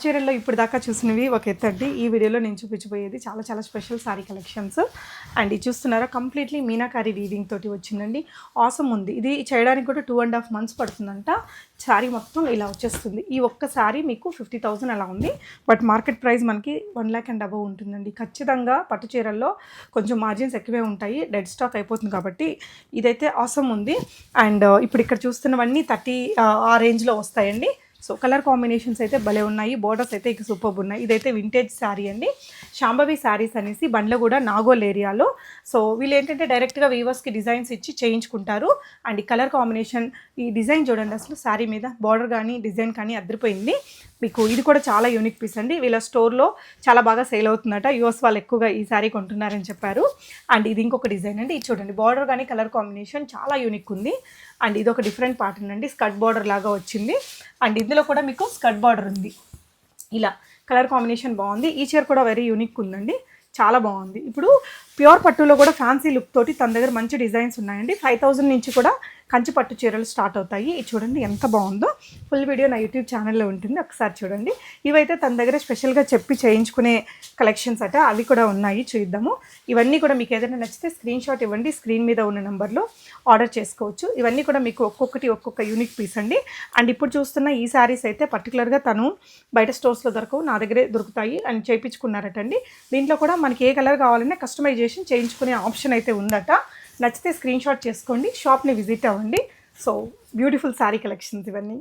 చీరల్లో ఇప్పుడు దాకా చూసినవి ఒక ఎత్తండి. ఈ వీడియోలో నేను చూపించబోయేది చాలా చాలా స్పెషల్ సారీ కలెక్షన్స్. అండ్ ఇది చూస్తున్నారా, కంప్లీట్లీ మీనాకారి వీవింగ్ తోటి వచ్చిందండి. ఆసమ్ ఉంది. ఇది చేయడానికి కూడా 2.5 months పడుతుందంట. శారీ మొత్తం ఇలా వచ్చేస్తుంది. ఈ ఒక్క శారీ మీకు 50,000 అలా ఉంది. బట్ మార్కెట్ ప్రైస్ మనకి 1 lakh and above ఉంటుందండి. ఖచ్చితంగా పట్టు చీరల్లో కొంచెం మార్జిన్స్ ఎక్కువే ఉంటాయి, డెడ్ స్టాక్ అయిపోతుంది కాబట్టి. ఇదైతే ఆసమ్ ఉంది. అండ్ ఇప్పుడు ఇక్కడ చూస్తున్నవన్నీ 30 ఆ రేంజ్లో వస్తాయండి. సో కలర్ కాంబినేషన్స్ అయితే భలే ఉన్నాయి. బోర్డర్స్ అయితే ఇక సూపర్ ఉన్నాయి. ఇదైతే వింటేజ్ శారీ అండి. శాంభవి శారీస్ అనేసి బండ్లగూడ నాగోల్ ఏరియాలో. సో వీళ్ళు ఏంటంటే డైరెక్ట్గా వీవర్స్కి డిజైన్స్ ఇచ్చి చేయించుకుంటారు. అండ్ ఈ కలర్ కాంబినేషన్, ఈ డిజైన్ చూడండి, అసలు శారీ మీద బార్డర్ కానీ డిజైన్ కానీ అదిరిపోయింది. మీకు ఇది కూడా చాలా యూనిక్ పీస్ అండి. వీళ్ళ స్టోర్లో చాలా బాగా సేల్ అవుతుందట. యూఎస్ వాళ్ళు ఎక్కువగా ఈ శారీ కొంటున్నారని చెప్పారు. అండ్ ఇది ఇంకొక డిజైన్ అండి. ఇది చూడండి, బార్డర్ కానీ కలర్ కాంబినేషన్ చాలా యూనిక్ ఉంది. అండ్ ఇది ఒక డిఫరెంట్ ప్యాటర్న్ అండి. స్కర్ట్ బార్డర్ లాగా వచ్చింది. అండ్ ఇందులో కూడా మీకు స్కర్ట్ బార్డర్ ఉంది. ఇలా కలర్ కాంబినేషన్ బాగుంది. ఈ చీర కూడా వెరీ యూనిక్ ఉందండి, చాలా బాగుంది. ఇప్పుడు ప్యూర్ పట్టులో కూడా ఫ్యాన్సీ లుక్ తోటి తన దగ్గర మంచి డిజైన్స్ ఉన్నాయండి. 5,000 నుంచి కూడా కంచి పట్టు చీరలు స్టార్ట్ అవుతాయి. ఇది చూడండి ఎంత బాగుందో. ఫుల్ వీడియో నా యూట్యూబ్ ఛానల్లో ఉంటుంది, ఒకసారి చూడండి. ఇవైతే తన దగ్గర స్పెషల్గా చెప్పి చేయించుకునే కలెక్షన్స్ అట, అవి కూడా ఉన్నాయి, చూద్దాము. ఇవన్నీ కూడా మీకు ఏదైనా నచ్చితే స్క్రీన్ షాట్ ఇవ్వండి, స్క్రీన్ మీద ఉన్న నెంబర్లో ఆర్డర్ చేసుకోవచ్చు. ఇవన్నీ కూడా మీకు ఒక్కొక్క యూనిక్ పీస్ అండి. అండ్ ఇప్పుడు చూస్తున్న ఈ శారీస్ అయితే పర్టికులర్గా తను బయట స్టోర్స్లో దొరకవు, నా దగ్గరే దొరుకుతాయి అని చేయించుకున్నారటండి. దీంట్లో కూడా మనకి ఏ కలర్ కావాలన్నా కస్టమైజేషన్ చేయించుకునే ఆప్షన్ అయితే ఉందట. నచ్చితే స్క్రీన్ షాట్ చేసుకోండి, షాప్ని విజిట్ అవ్వండి. సో బ్యూటిఫుల్ శారీ కలెక్షన్స్ ఇవన్నీ.